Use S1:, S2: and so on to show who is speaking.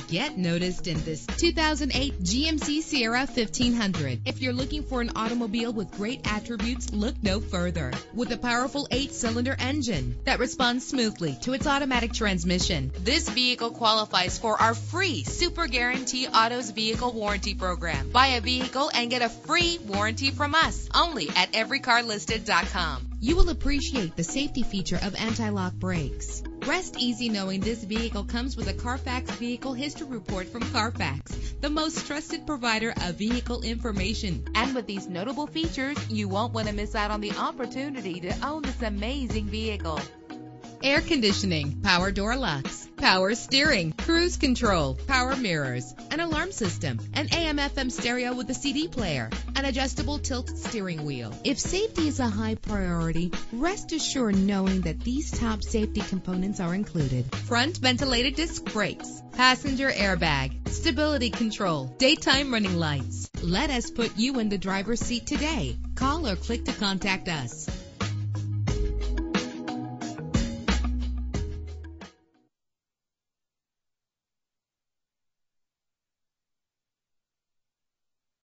S1: Get noticed in this 2008 GMC Sierra 1500. If you're looking for an automobile with great attributes, look no further. With a powerful 8-cylinder engine that responds smoothly to its automatic transmission, this vehicle qualifies for our free Super Guarantee Autos Vehicle Warranty Program. Buy a vehicle and get a free warranty from us only at everycarlisted.com. You will appreciate the safety feature of anti-lock brakes. Rest easy knowing this vehicle comes with a Carfax Vehicle History Report from Carfax, the most trusted provider of vehicle information. And with these notable features, you won't want to miss out on the opportunity to own this amazing vehicle. Air conditioning, power door locks, power steering, cruise control, power mirrors, an alarm system, an AM/FM stereo with a CD player, an adjustable tilt steering wheel. If safety is a high priority, rest assured knowing that these top safety components are included: front ventilated disc brakes, passenger airbag, stability control, daytime running lights. Let us put you in the driver's seat today. Call or click to contact us.